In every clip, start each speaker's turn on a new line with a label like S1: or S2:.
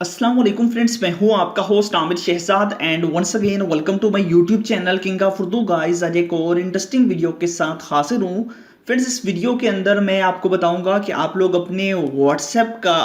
S1: अस्सलाम वालेकुम फ्रेंड्स, मैं हूं आपका host Aamir Shahzad and once again welcome to my YouTube channel king of Urdu guys. आज एक और इंटरेस्टिंग वीडियो के साथ हाजिर हूं फ्रेंड्स। इस वीडियो के अंदर मैं आपको बताऊंगा कि आप लोग अपने व्हाट्सएप का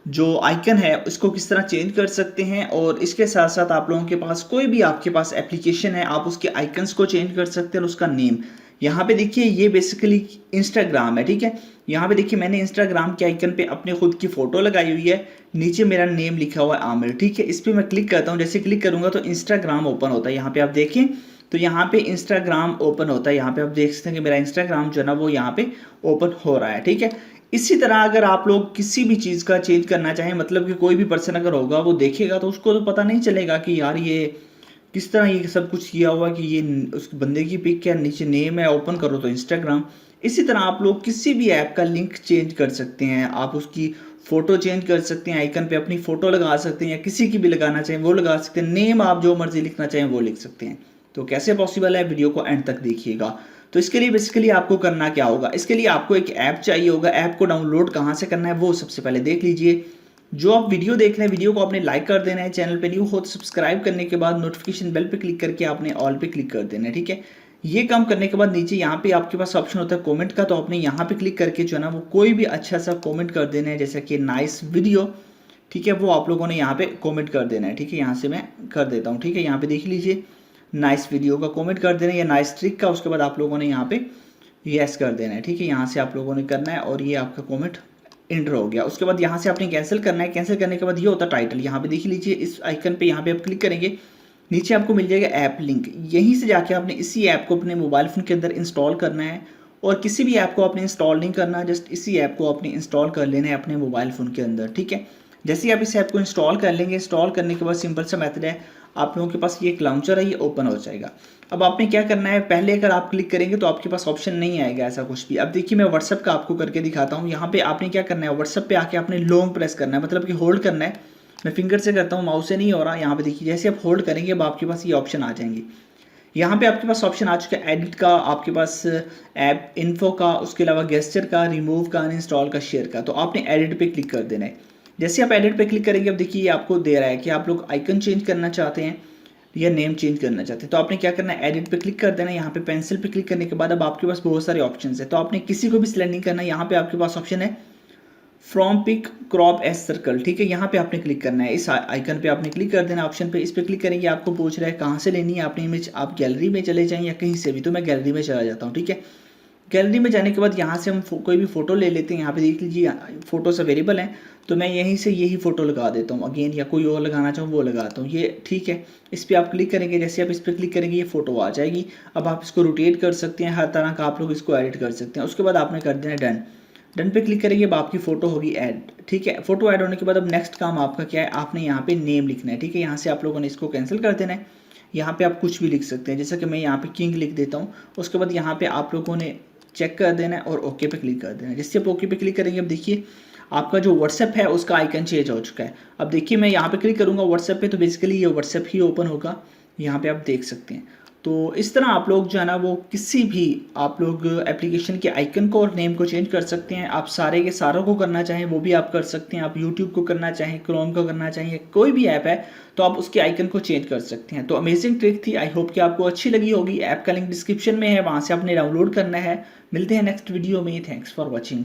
S1: जो आइकन है उसको किस तरह चेंज कर सकते हैं, और इसके साथ साथ आप लोगों के पास कोई भी आपके पास एप्लीकेशन है आप उसके आइकन्स को चेंज कर सकते हैं और उसका नेम। यहाँ पे देखिए ये बेसिकली इंस्टाग्राम है, ठीक है। यहाँ पे देखिए मैंने इंस्टाग्राम के आइकन पे अपने खुद की फोटो लगाई हुई है, नीचे मेरा नेम लिखा हुआ है आमिर, ठीक है। इस पर मैं क्लिक करता हूँ, जैसे क्लिक करूंगा तो इंस्टाग्राम ओपन होता है। यहाँ पे आप देखें तो यहाँ पे इंस्टाग्राम ओपन होता है। यहाँ पे आप देख सकते हैं कि मेरा इंस्टाग्राम जो है ना वो यहाँ पे ओपन हो रहा है, ठीक है। इसी तरह अगर आप लोग किसी भी चीज़ का चेंज करना चाहें, मतलब कि कोई भी पर्सन अगर होगा वो देखेगा तो उसको तो पता नहीं चलेगा कि यार ये किस तरह ये सब कुछ किया हुआ कि ये उस बंदे की पिक क्या नीचे नेम है, ओपन करो तो इंस्टाग्राम। इसी तरह आप लोग किसी भी ऐप का लिंक चेंज कर सकते हैं, आप उसकी फ़ोटो चेंज कर सकते हैं, आइकन पे अपनी फ़ोटो लगा सकते हैं या किसी की भी लगाना चाहें वो लगा सकते हैं, नेम आप जो मर्जी लिखना चाहें वो लिख सकते हैं। तो कैसे पॉसिबल है, वीडियो को एंड तक देखिएगा। तो इसके लिए बेसिकली आपको करना क्या होगा, इसके लिए आपको एक ऐप चाहिए होगा। ऐप को डाउनलोड कहाँ से करना है वो सबसे पहले देख लीजिए। जो आप वीडियो देख रहे हैं वीडियो को आपने लाइक कर देना है, चैनल पे न्यू हो तो सब्सक्राइब करने के बाद नोटिफिकेशन बेल पे क्लिक करके आपने ऑल पे क्लिक कर देना है, ठीक है। ये काम करने के बाद नीचे यहाँ पे आपके पास ऑप्शन होता है कमेंट का, तो आपने यहाँ पे क्लिक करके जो है ना वो कोई भी अच्छा सा कमेंट कर देना है, जैसा कि नाइस वीडियो, ठीक है। वो आप लोगों ने यहाँ पे कमेंट कर देना है, ठीक है। यहाँ से मैं कर देता हूँ, ठीक है। यहाँ पे देख लीजिए नाइस वीडियो का कमेंट कर देना है या नाइस ट्रिक का, उसके बाद आप लोगों ने यहाँ पे यस कर देना है, ठीक है। यहाँ से आप लोगों ने करना है और ये आपका कमेंट एंटर हो गया। उसके बाद यहाँ से आपने कैंसिल करना है। कैंसिल करने के बाद ये होता है टाइटल, यहाँ पे देख लीजिए इस आइकन पे यहाँ पे आप क्लिक करेंगे, नीचे आपको मिल जाएगा ऐप लिंक। यहीं से जाके आपने इसी ऐप को अपने मोबाइल फ़ोन के अंदर इंस्टॉल करना है, और किसी भी ऐप को आपने इंस्टॉल नहीं करना, जस्ट इसी ऐप को आपने इंस्टॉल कर लेना है अपने मोबाइल फ़ोन के अंदर, ठीक है। जैसे ही आप इस ऐप को इंस्टॉल कर लेंगे, इंस्टॉल करने के बाद सिंपल सा मेथड है, आप लोगों के पास ये एक लाउंचर है, ये ओपन हो जाएगा। अब आपने क्या करना है, पहले अगर आप क्लिक करेंगे तो आपके पास ऑप्शन नहीं आएगा ऐसा कुछ भी। अब देखिए मैं व्हाट्सएप का आपको करके दिखाता हूँ। यहाँ पे आपने क्या करना है, व्हाट्सएप पे आके आपने लॉन्ग प्रेस करना है, मतलब कि होल्ड करना है। मैं फिंगर से करता हूँ, माउस से नहीं हो रहा। यहाँ पे देखिए जैसे आप होल्ड करेंगे अब आपके पास ये ऑप्शन आ जाएंगे। यहाँ पे आपके पास ऑप्शन आ चुका है एडिट का, आपके पास ऐप इन्फो का, उसके अलावा गेस्चर का, रिमूव का, अनइंस्टॉल का, शेयर का। तो आपने एडिट पे क्लिक कर देना है। जैसे आप एडिट पे क्लिक करेंगे अब देखिए ये आपको दे रहा है कि आप लोग आइकन चेंज करना चाहते हैं या नेम चेंज करना चाहते हैं। तो आपने क्या करना है, एडिट पे क्लिक कर देना है। यहाँ पे पेंसिल पे क्लिक करने के बाद अब आपके पास बहुत सारे ऑप्शन है, तो आपने किसी को भी सिलेक्ट नहीं करना है। यहाँ पे आपके पास ऑप्शन है from pick crop as circle, ठीक है। यहाँ पे आपने क्लिक करना है, इस आइकन पे आपने क्लिक कर देना ऑप्शन पे। इस पे क्लिक करेंगे आपको पूछ रहा है कहाँ से लेनी है आपने इमेज, आप गैलरी में चले जाएं या कहीं से भी। तो मैं गैलरी में चला जाता हूँ, ठीक है। गैलरी में जाने के बाद यहाँ से हम कोई भी फोटो ले लेते हैं। यहाँ पे देख लीजिए फोटोस अवेलेबल हैं, तो मैं यहीं से यही फोटो लगा देता हूँ अगेन, या कोई और लगाना चाहूँ वो लगाता हूँ, ये ठीक है। इस पर आप क्लिक करेंगे, जैसे आप इस पर क्लिक करेंगे ये फोटो आ जाएगी। अब आप इसको रोटेट कर सकते हैं, हर तरह का आप लोग इसको एडिट कर सकते हैं। उसके बाद आपने कर देना डन। डन पे क्लिक करेंगे अब आपकी फ़ोटो होगी ऐड, ठीक है। फोटो ऐड होने के बाद अब नेक्स्ट काम आपका क्या है, आपने यहाँ पे नेम लिखना है, ठीक है। यहाँ से आप लोगों ने इसको कैंसिल कर देना है। यहाँ पे आप कुछ भी लिख सकते हैं, जैसा कि मैं यहाँ पे किंग लिख देता हूँ। उसके बाद यहाँ पे आप लोगों ने चेक कर देना है और ओके पे क्लिक कर देना है। जिससे आप ओके पे क्लिक करेंगे अब देखिए आपका जो व्हाट्सएप है उसका आइकन चेंज हो चुका है। अब देखिए मैं यहाँ पे क्लिक करूँगा व्हाट्सएप पे, तो बेसिकली ये व्हाट्सएप ही ओपन होगा, यहाँ पे आप देख सकते हैं। तो इस तरह आप लोग जो है ना वो किसी भी आप लोग एप्लीकेशन के आइकन को और नेम को चेंज कर सकते हैं। आप सारे के सारों को करना चाहें वो भी आप कर सकते हैं। आप यूट्यूब को करना चाहें, क्रोम को करना चाहें, कोई भी ऐप है तो आप उसके आइकन को चेंज कर सकते हैं। तो अमेजिंग ट्रिक थी, आई होप कि आपको अच्छी लगी होगी। ऐप का लिंक डिस्क्रिप्शन में है, वहाँ से आपने डाउनलोड करना है। मिलते हैं नेक्स्ट वीडियो में, थैंक्स फॉर वॉचिंग।